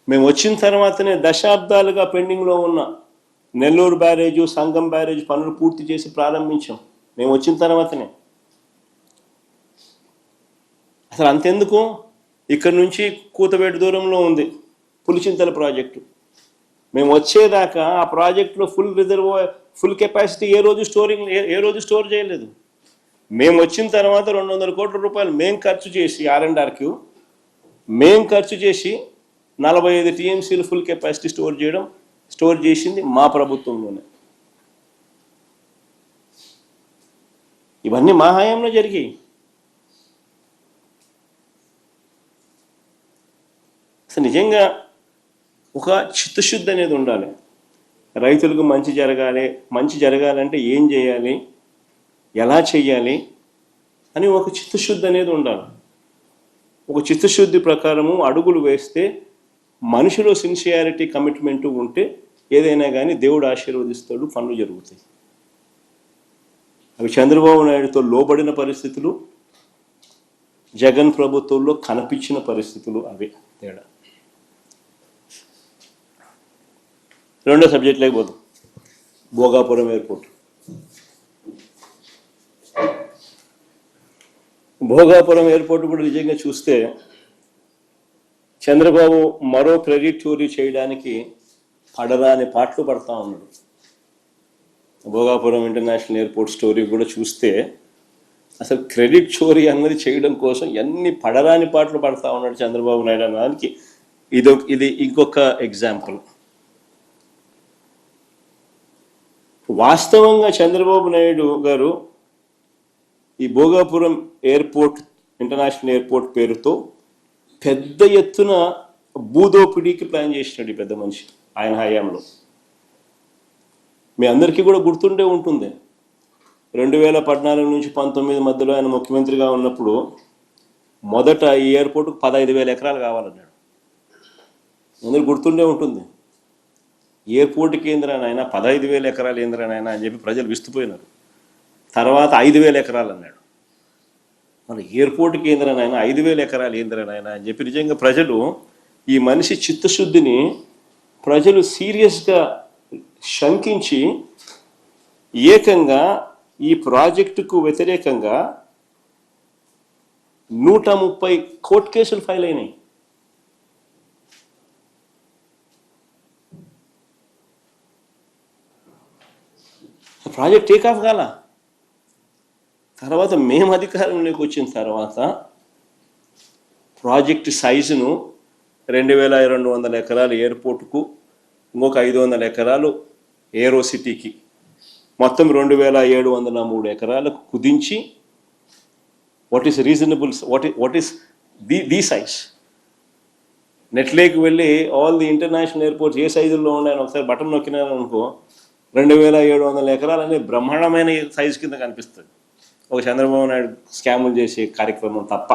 మేము వచ్చిన తర్వాతనే దశాబ్దాలుగా పెండింగ్లో ఉన్న నెల్లూరు బ్యారేజు, సంగం బ్యారేజ్ పనులు పూర్తి చేసి ప్రారంభించాం. మేము వచ్చిన తర్వాతనే. అసలు అంతెందుకు, ఇక్కడ నుంచి కూతవేటు దూరంలో ఉంది పులిచింతల ప్రాజెక్టు. మేము వచ్చేదాకా ఆ ప్రాజెక్టులో ఫుల్ కెపాసిటీ ఏ రోజు స్టోర్ చేయలేదు. మేము వచ్చిన తర్వాత 200 కోట్ల రూపాయలు మేము ఖర్చు చేసి R&Rకి మేము ఖర్చు చేసి 45 TMCలు ఫుల్ కెపాసిటీ స్టోర్ చేసింది మా ప్రభుత్వంలోనే. ఇవన్నీ మా హయాంలో జరిగాయి. అసలు నిజంగా ఒక చిత్తశుద్ధి అనేది ఉండాలి. రైతులకు మంచి జరగాలంటే ఏం చేయాలి, ఎలా చేయాలి అని ఒక చిత్తశుద్ధి అనేది ఉండాలి. ఒక చిత్తశుద్ధి ప్రకారము అడుగులు వేస్తే, మనిషిలో సిన్సియారిటీ, కమిట్మెంటు ఉంటే ఏదైనా కానీ దేవుడు ఆశీర్వదిస్తాడు, పనులు జరుగుతాయి. అవి చంద్రబాబు నాయుడుతో లోబడిన పరిస్థితులు, జగన్ ప్రభుత్వంలో కనిపించిన పరిస్థితులు అవే తేడా. రెండో సబ్జెక్ట్ లేకపోతాం, భోగాపురం ఎయిర్పోర్ట్. భోగాపురం ఎయిర్పోర్ట్ కూడా నిజంగా చూస్తే చంద్రబాబు మరో క్రెడిట్ చోరీ చేయడానికి పడరాని పాటలు పడతా ఉన్నాడు. భోగాపురం ఇంటర్నేషనల్ ఎయిర్పోర్ట్ స్టోరీ కూడా చూస్తే అసలు క్రెడిట్ చోరీ అన్నది చేయడం కోసం ఎన్ని పడరాని పాటలు పడతా ఉన్నాడు చంద్రబాబు నాయుడు అన్నదానికి ఇది ఇంకొక ఎగ్జాంపుల్. వాస్తవంగా చంద్రబాబు నాయుడు గారు ఈ భోగాపురం ఎయిర్పోర్ట్, ఇంటర్నేషనల్ ఎయిర్పోర్ట్ పేరుతో పెద్ద ఎత్తున భూదోపిడీకి ప్లాన్ చేసినాడు ఈ పెద్ద మనిషి ఆయన హయాంలో. మీ అందరికీ కూడా గుర్తుండే ఉంటుంది, 2014 నుంచి 19 మధ్యలో ఆయన ముఖ్యమంత్రిగా ఉన్నప్పుడు మొదట ఈ ఎయిర్పోర్టుకు 15,000 ఎకరాలు కావాలన్నాడు. అందరికి గుర్తుండే ఉంటుంది. ఎయిర్పోర్ట్కి ఏంద్రానైనా 15,000 ఎకరాలు ఏంద్రానైనా అని చెప్పి ప్రజలు విస్తుపోయినారు. తర్వాత 5,000 ఎకరాలు అన్నాడు. మన ఎయిర్పోర్ట్కి ఏంద్రానైనా 5,000 ఎకరాలు ఏంద్రానైనా అని చెప్పి నిజంగా ప్రజలు, ఈ మనిషి చిత్తశుద్ధిని ప్రజలు సీరియస్గా శంకించి ఏకంగా ఈ ప్రాజెక్టుకు వ్యతిరేకంగా 130 కోర్టు కేసులు ఫైల్ అయినాయి. ప్రాజెక్ట్ టేక్ ఆఫ్ కాల. తర్వాత మేము అధికారంలోకి వచ్చిన తర్వాత ప్రాజెక్ట్ సైజును 2,200 ఎకరాలు ఎయిర్పోర్టుకు, ఇంకొక 500 ఎకరాలు ఏరో సిటీకి, మొత్తం 2,703 ఎకరాలకు కుదించి what is reasonable, what is the size. నెట్లోకి వెళ్ళి ఆల్ ది ఇంటర్నేషనల్ ఎయిర్పోర్ట్స్ ఏ సైజుల్లో ఉన్నాయని ఒకసారి బటన్ నొక్కినారనుకో 2,700 ఎకరాలు అనేది బ్రహ్మాండమైన సైజు కింద కనిపిస్తుంది, ఒక చంద్రబాబు నాయుడు స్కాములు చేసే కార్యక్రమం తప్ప.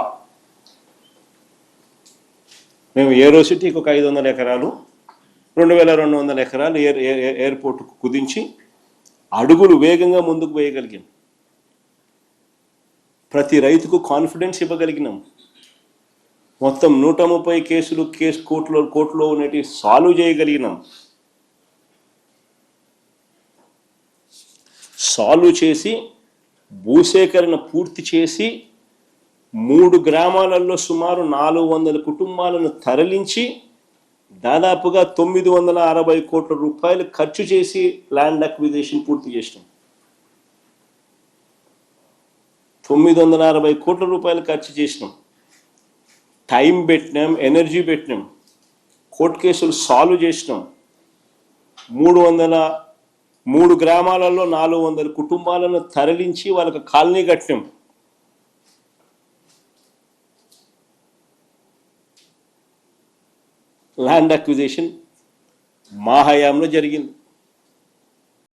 మేము ఏరో సిటీకి ఒక 500 ఎకరాలు, 2,200 ఎకరాలు ఎయిర్పోర్టుకు కుదించి అడుగులు వేగంగా ముందుకు వేయగలిగాం. ప్రతి రైతుకు కాన్ఫిడెన్స్ ఇవ్వగలిగినాం. మొత్తం 130 కోర్టులో ఉన్నటి సాల్వ్ చేయగలిగినాం. సాల్వ్ చేసి భూసేకరణ పూర్తి చేసి 3 గ్రామాలలో సుమారు 400 కుటుంబాలను తరలించి దాదాపుగా 960 కోట్ల రూపాయలు ఖర్చు చేసి ల్యాండ్ అక్విజిషన్ పూర్తి చేసినాం. 960 కోట్ల రూపాయలు ఖర్చు చేసినాం. టైం పెట్టినాం, ఎనర్జీ పెట్టినాం, కోర్టు కేసులు సాల్వ్ చేసినాం. 3 గ్రామాలలో 400 కుటుంబాలను తరలించి వాళ్ళకి కాలనీ కట్టినాం. ల్యాండ్ అక్విజిషన్ మా హయాంలో జరిగింది.